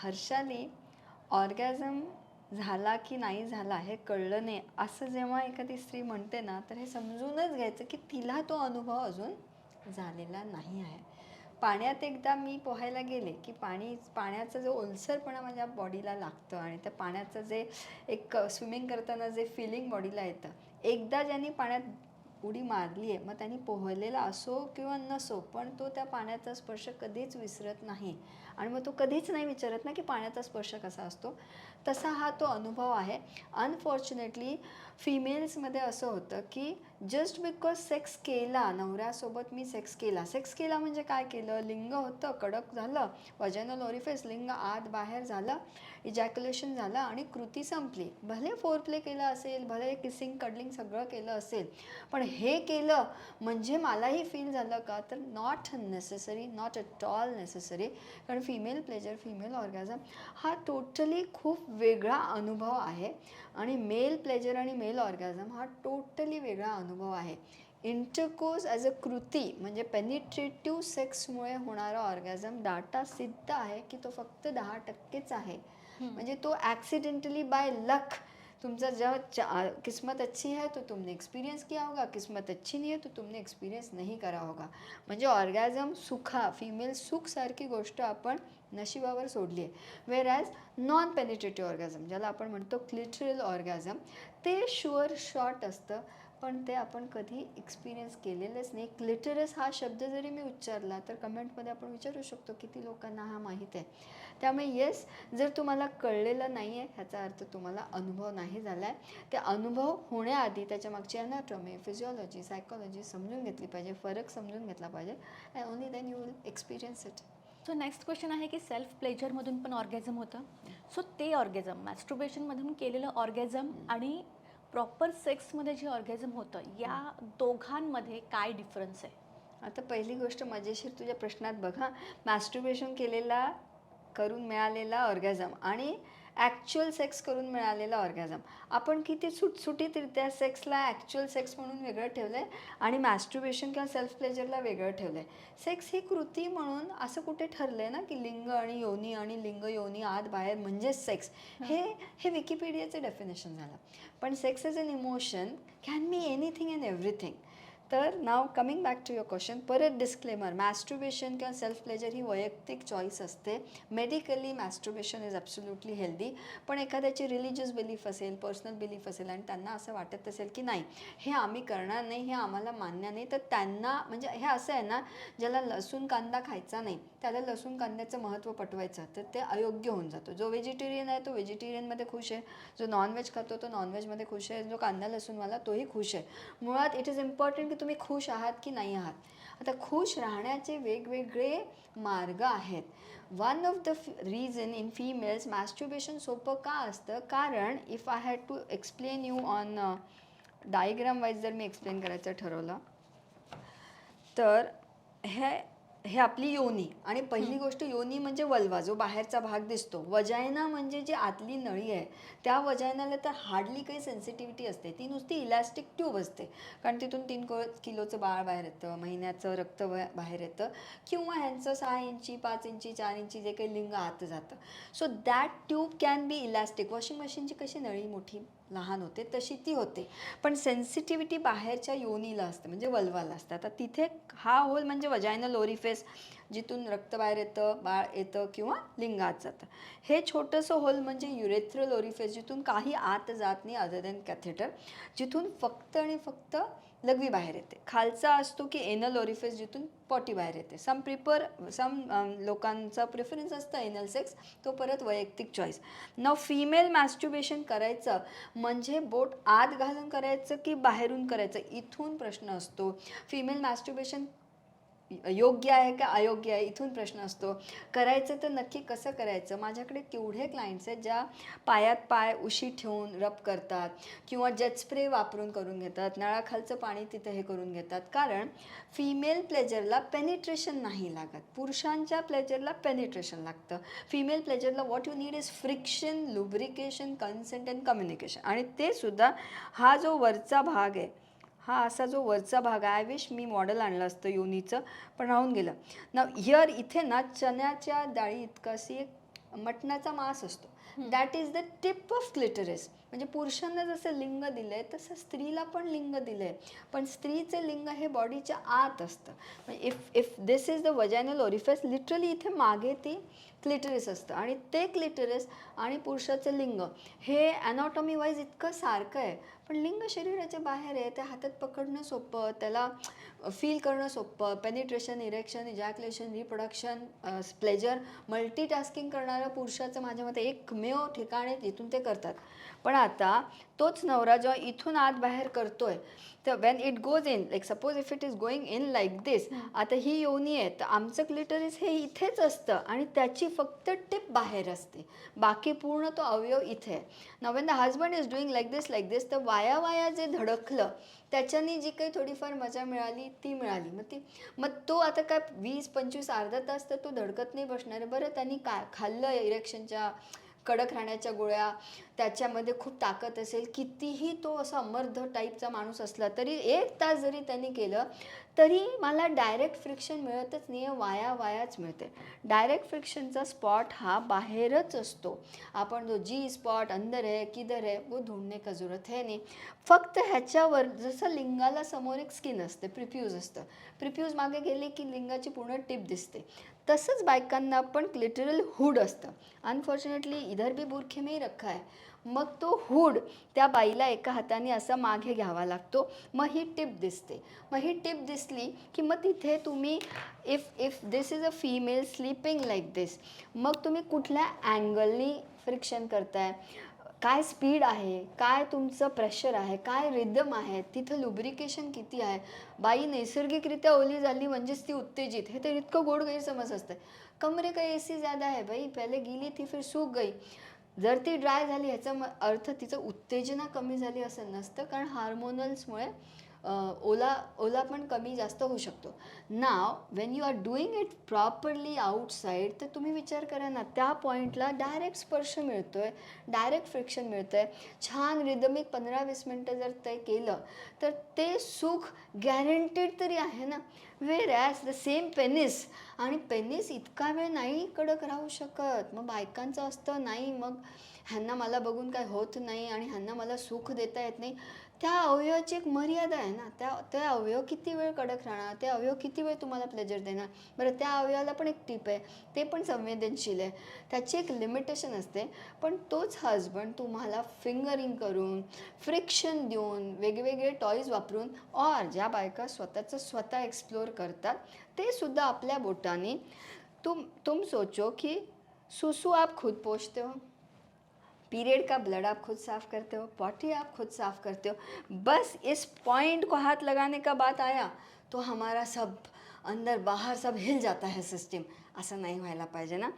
Harshali orgasm झाला की नाही झाला हे कळलं नाही असं जेव्हा एखादी स्त्री म्हणते ना, तर हे समजूनच घ्यायचं की तिला तो अनुभव अजून झालेला नाही आहे. पाण्यात एकदा मी पोहायला गेले की पाण्याचा जो ओलसरपणा माझ्या बॉडीला लागतं आणि त्या पाण्याचं जे एक स्विमिंग करताना जे फिलिंग बॉडीला येतं, एकदा ज्यांनी पाण्यात उडी मारली आहे मग त्यांनी पोहलेला असो किंवा नसो, पण तो त्या पाण्याचा स्पर्श कधीच विसरत नाही. आणि मग तो कधीच नाही विचारत ना की पाण्याचा स्पर्श कसा असतो. तसा हा तो अनुभव आहे. अनफॉर्च्युनेटली फिमेल्समध्ये असं होतं की जस्ट बिकॉज सेक्स केला, नवऱ्यासोबत मी सेक्स केला म्हणजे काय केलं, लिंग होतं, कडक झालं, वजायनल ओरिफिस, लिंग आत बाहेर झालं, इजॅक्युलेशन झालं आणि कृती संपली. भले फोरप्ले केलं असेल, भले किसिंग कडलिंग सगळं केलं असेल, पण हे केलं म्हणजे मलाही फील झालं का, तर not necessary, not at all necessary. कारण फिमेल प्लेजर, फिमेल ऑर्गॅझम हा टोटली खूप वेगळा अनुभव आहे आणि मेल प्लेजर आणि मेल ऑर्गॅझम हा टोटली वेगळा अनुभव आहे. इंटरकोर्स ॲज अ कृती म्हणजे पेनिट्रेटिव्ह सेक्समुळे होणारा ऑर्गॅझम डाटा सिद्ध आहे की तो फक्त 10%च आहे. म्हणजे तो ॲक्सिडेंटली बाय लक तुमचा जब किस्मत अच्छी है तो तुमने एक्सपीरियंस किया होगा, किस्मत अच्छी नहीं है तो तुमने एक्सपीरियंस नहीं करा होगा. म्हणजे ऑर्गॅझम सुखा, फिमेल सुखसारखी गोष्ट आपण नशिबावर सोडली आहे. वेअर ॲज नॉन पेनिट्रेटिव्ह ऑर्गॅझम ज्याला आपण म्हणतो क्लिटरल ऑर्गॅझम, ते शुअर शॉट असतं, पण ते आपण कधी एक्सपिरियन्स केलेलंच नाही. क्लिटरस हा शब्द जरी मी उच्चारला तर कमेंटमध्ये आपण विचारू शकतो किती लोकांना हा माहीत आहे. त्यामुळे येस, जर तुम्हाला कळलेलं नाही आहे ह्याचा अर्थ तुम्हाला अनुभव नाही झाला आहे. ते अनुभव होण्याआधी त्याच्या मागची ॲनाटॉमी, फिजिओलॉजी, सायकोलॉजी समजून घेतली पाहिजे, फरक समजून घेतला पाहिजे, and only then you will experience it. So next question आहे की सेल्फ प्लेजरमधून पण ऑर्गॅझम होतं. सो ते ऑर्गॅझम मॅस्ट्रुबेशनमधून केलेलं ऑर्गॅझम आणि प्रॉपर सेक्समध्ये जे ऑर्गॅझम होतं, या दोघांमध्ये काय डिफरन्स आहे? आता पहिली गोष्ट मजेशीर तुझ्या प्रश्नात बघा, मॅस्ट्रुबेशन करून मिळालेला ऑर्गॅझम आणि ॲक्च्युअल सेक्स करून मिळालेला ऑर्गॅझम, आपण किती सुटसुटीतरित्या सेक्सला ॲक्च्युअल सेक्स म्हणून वेगळं ठेवलं आहे आणि मॅस्ट्रुबेशन किंवा सेल्फ प्लेजरला वेगळं ठेवलं आहे. सेक्स ही कृती म्हणून असं कुठे ठरलं आहे ना की लिंग आणि योनी आणि लिंग योनी आत बाहेर म्हणजेच सेक्स, हे विकिपीडियाचं डेफिनेशन झालं. पण sex is an emotion, can be anything and everything. तर now coming back to your question, परत डिस्क्लेमर, मॅस्ट्रुबेशन किंवा सेल्फ प्लेजर ही वैयक्तिक चॉईस असते. Medically masturbation is absolutely healthy. पण एखाद्याची रिलिजियस बिलीफ असेल, पर्सनल बिलीफ असेल आणि त्यांना असं वाटत असेल की नाही हे आम्ही करणार नाही, हे आम्हाला मान्य नाही, तर त्यांना म्हणजे हे असं आहे ना, ज्याला लसूण कांदा खायचा नाही त्याला लसूण कांद्याचं महत्त्व पटवायचं तर ते अयोग्य होऊन जातो. जो व्हेजिटेरियन आहे तो व्हेजिटेरियनमध्ये खुश आहे, जो नॉनव्हेज खातो तो नॉनव्हेजमध्ये खुश आहे, जो कांदा लसूणवाला तोही खुश आहे. मुळात इट इज इम्पॉर्टंट की तुम्ही खुश आहात की नाही आहात. आता खुश राहण्याचे वेगवेगळे मार्ग आहेत. One of the reason in females masturbation सोपं का असतं, कारण if I had to explain you on diagram wise जर मी एक्सप्लेन करायचं ठरवलं तर हे आपली योनी, आणि पहिली गोष्ट योनी म्हणजे वल्वा जो बाहेरचा भाग दिसतो. वजायना म्हणजे जी आतली नळी आहे, त्या वजायनाला तर हार्डली काही सेन्सिटिव्हिटी असते, ती नुसती इलॅस्टिक ट्यूब असते. कारण तिथून 3 किलोचं बाळ बाहेर येतं, महिन्याचं रक्त बाहेर येतं, किंवा ह्यांचं 6 इंची 5 इंची 4 इंची जे काही लिंग आत जातं. So that tube can be elastic. Washing मशीनची कशी नळी मोठी लहान होते तशी ती होते, पण सेन्सिटिव्हिटी बाहेरच्या योनीला असते म्हणजे वल्वाला असते. आता तिथे हा होल म्हणजे वजायनल ओरिफिस, जिथून रक्त बाहेर येतं, बाळ येतं किंवा लिंग आत जातं. हे छोटंसं होल म्हणजे युरेथ्रल ओरिफिस, जिथून काही आत जात नाही अदर दॅन कॅथेटर, जिथून फक्त आणि फक्त लघवी बाहेर येते. खालचा असतो की एनल ओरिफिस, जिथून पॉटी बाहेर येते. सम लोकांचा प्रेफरन्स असतं एनल सेक्स, तो परत वैयक्तिक चॉईस. न फिमेल मॅस्ट्रुबेशन करायचं म्हणजे बोट आत घालून करायचं की बाहेरून करायचं, इथून प्रश्न असतो. फिमेल मॅस्ट्रुबेशन योग्य आहे का अयोग्य आहे, इथून प्रश्न असतो. करायचं तर नक्की कसं करायचं. माझ्याकडे केवढे क्लायंट्स आहेत ज्या पायात पाय उशी ठेवून रब करतात किंवा जेट स्प्रे वापरून करून घेतात, नळाखालचं पाणी तिथं हे करून घेतात. कारण फिमेल प्लेजरला पेनिट्रेशन नाही लागत, पुरुषांच्या प्लेजरला पेनिट्रेशन लागतं. फिमेल प्लेजरला what you need is friction, lubrication, consent and communication. आणि ते सुद्धा हा जो वरचा भाग आहे, हा असा जो वरचा भाग आहे, आय विश मी मॉडेल आणलं असतं योनीचं, पण राहून गेलं ना. हिअर इथे ना चण्याच्या डाळी इतकं अशी एक मटणाचा मांस असतो, that is the tip of clitoris. म्हणजे पुरुषांना जसं लिंग दिलं आहे तसं स्त्रीला पण लिंग दिलं आहे, पण स्त्रीचे लिंग हे बॉडीच्या आत असतं. If this is the vaginal orifice, literally इथे मागे ती क्लिटरिस असतं, आणि ते क्लिटरिस आणि पुरुषाचं लिंग हे ॲनॉटॉमी वाईज इतकं सारखं आहे, पण लिंग शरीराच्या बाहेर आहे. ते हातात पकडणं सोपं, त्याला फील करणं सोपं. Penetration, erection, ejaculation, reproduction, pleasure, multitasking करणारं पुरुषाचं माझ्या मते एकमेव ठिकाण आहे जिथून ते करतात. पण आता तोच नवरा जेव्हा इथून आत बाहेर करतोय, तर when it goes in, like suppose if it is going in like this, आता ही योनी आहे, तर आमचं क्लिटरिस हे इथेच असतं आणि त्याची फक्त टिप बाहेर असते, बाकी पूर्ण तो अवयव इथे आहे. Now when the husband is doing like this, तर वाया जे धडकलं त्याच्यानी जी काही थोडीफार मजा मिळाली ती मिळाली. मग तो आता काय 20-25 अर्धा तास तर तो धडकत नाही बसणार आहे. बरं, त्यांनी काय खाल्लं, इरेक्शनच्या कडक राहण्याच्या गोळ्या, त्याच्यामध्ये खूप ताकद असेल, कितीही तो असा अमर्ध टाईपचा माणूस असला तरी 1 तास जरी त्यांनी केलं तरी मला डायरेक्ट फ्रिक्शन मिळतच नाही आहे, वायाच मिळते. डायरेक्ट फ्रिक्शनचा स्पॉट हा बाहेरच असतो. आपण जो जी स्पॉट अंदर है किधर है वो ढूंढने का जरूरत है नाही. फक्त ह्याच्यावर जसं लिंगाला समोर एक स्किन असते, प्रिफ्यूज असतं, प्रिफ्यूज मागे गेले की लिंगाची पूर्ण टिप दिसते, तसंच बायकांना पण क्लिटरल हुड असतं. अनफॉर्च्युनेटली इधर भी बुरखे में ही रखा है. मग तो हुड त्या बाईला एका हाताने असा मागे घ्यावा लागतो, मग ही टिप दिसते. मग ही टिप दिसली की मग तिथे तुम्ही if this is a female sleeping like this, मग तुम्ही कुठल्या अँगलनी फ्रिक्शन करताय, काय स्पीड आहे, काय तुमचं प्रेशर आहे, काय रिदम आहे, तिथं लुब्रिकेशन किती आहे. बाई नैसर्गिकरित्या ओली झाली म्हणजेच ती उत्तेजित, हे तर इतकं गोड गैरसमज असतं. कमरे का एसी ज़्यादा है भाई, पहले गीली थी फिर सूख गई. जर ती ड्राय झाली ह्याचा अर्थ तिचं उत्तेजना कमी झाली असं नसतं, कारण हार्मोनल्समुळे ओला पण कमी जास्त होऊ शकतो. Now when you are doing it properly outside, तर तुम्ही विचार करा ना, त्या पॉईंटला डायरेक्ट स्पर्श मिळतो आहे, डायरेक्ट फ्रिक्शन मिळतं आहे, छान रिदमिक 15-20 मिनटं जर ते केलं तर ते सुख गॅरंटेड तरी आहे ना. वेर ॲज द सेम पेनिस, आणि पेनिस इतका वेळ नाही कडक राहू शकत. मग बायकांचं असतं नाही, मग ह्यांना मला बघून काय होत नाही आणि ह्यांना मला सुख देता येत नाही. त्या अवयवाची एक मर्यादा आहे ना, त्या अवयव किती वेळ कडक राहणार, ते अवयव किती वेळ तुम्हाला प्लेजर देणार. बरं, त्या अवयवाला पण एक टीप आहे, ते पण संवेदनशील आहे, त्याची एक लिमिटेशन असते. पण तोच हजबंड तुम्हाला फिंगरिंग करून, फ्रिक्शन देऊन, वेगवेगळे टॉईज वापरून, और ज्या बायका स्वतःचं स्वतः एक्सप्लोर करतात ते सुद्धा आपल्या बोटाने, तुम सोचो कि सुसु आप खुद पोंछते हो, पीरियड का ब्लड आप खुद साफ़ करते हो, पॉटी आप खुद साफ़ करते हो. बस इस पॉइंट को हाथ लगाने का बात आया तो हमारा सब अंदर बाहर सब हिल जाता है सिस्टम. असं नाही व्हायला पाहिजे ना.